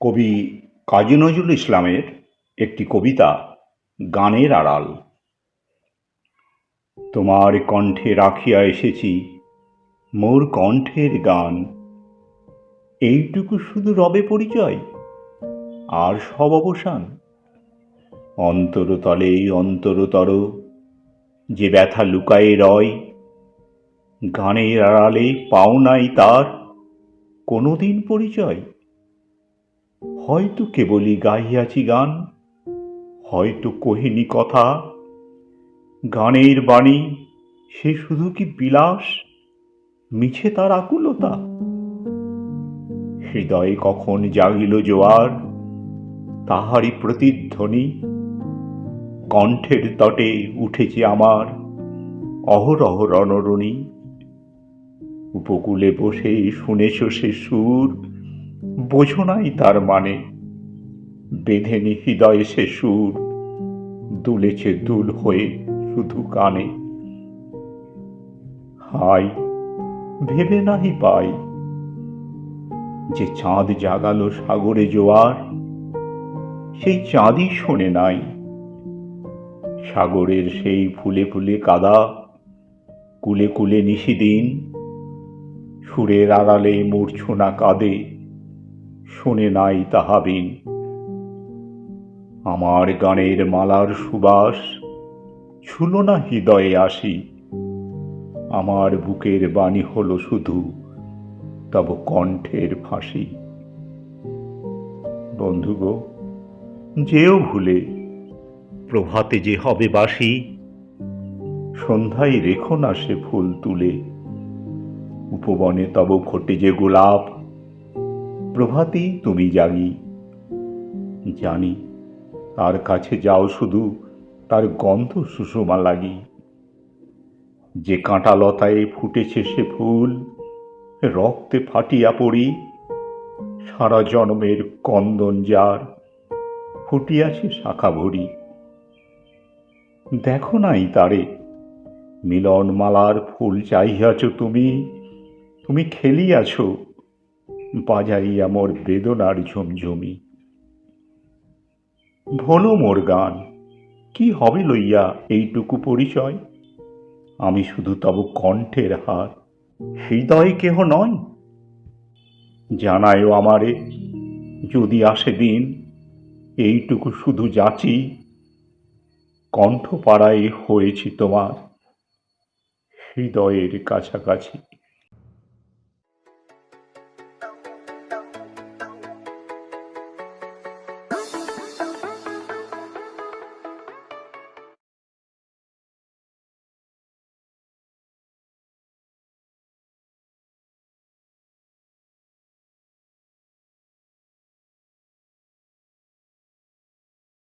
কবি কাজী নজরুল ইসলামের একটি কবিতা গানের আড়াল। তোমার কণ্ঠে রাখিয়া এসেছি মোর কণ্ঠের গান, এইটুকু শুধু রবে পরিচয় আর সব অবসান। অন্তরতলে অন্তরতর যে ব্যথা লুকায়ে রয়, গানের আড়ালে পাও নাই তার কোনোদিন পরিচয়। হয়তো কেবলই গাহিয়াছি গান, হয়তো কহিনি কথা, গানের বাণী সে শুধু কি বিলাস, মিছে তার আকুলতা। হৃদয়ে কখন জাগিল জোয়ার, তাহারই প্রতিধ্বনি কণ্ঠের তটে উঠেছে আমার অহরহ রণরণী। উপকূলে বসে শুনেছ সে সুর, বোঝো নাই তার মানে, বেঁধেনি হৃদয়ে সে সুর, দুলেছে দুল হয়ে শুধু কানে। হাই ভেবে নাহি পাই যে চাঁদ জাগালো সাগরে জোয়ার, সেই চাঁদই শোনে নাই সাগরের সেই ফুলে ফুলে কাদা, কুলে কুলে নিশিদিন সুরের আড়ালে মূর্ছনা কাঁদে, শোনে নাই তাহাবিন। আমার গানের মালার সুবাস ছুলো না হৃদয়ে আসি, আমার বুকের বাণী হলো শুধু তব কণ্ঠের ফাঁসি। বন্ধু গো, যেও ভুলে প্রভাতে যে হবে বাসি, সন্ধ্যায় রেখো না সে ফুল তুলে, উপবনে তব ফোটে যে গোলাপ, প্রভাতেই তুমি জাগি। জানি তার কাছে যাও শুধু তার গন্ধ সুষমা লাগি। যে কাঁটা লতায় ফুটেছে সে ফুল, রক্তে ফাটিয়া পড়ি, সারা জন্মের কন্দন যার ফুটিয়াছে শাখা ভরি। দেখো নাই তারে মিলন মালার ফুল চাহিয়াছ তুমি, তুমি খেলিয়াছ বাজাইয়া মোর বেদনার ঝুমঝুমি। ভোলো মোর গান, কি হবে লইয়া এইটুকু পরিচয়, আমি শুধু তব কণ্ঠের হার, হৃদয় কেহ নয়। জানায়ও আমারে যদি আসে দিন, এইটুকু শুধু যাচি, কণ্ঠপাড়ায় হয়েছি তোমার হৃদয়ের কাছাকাছি।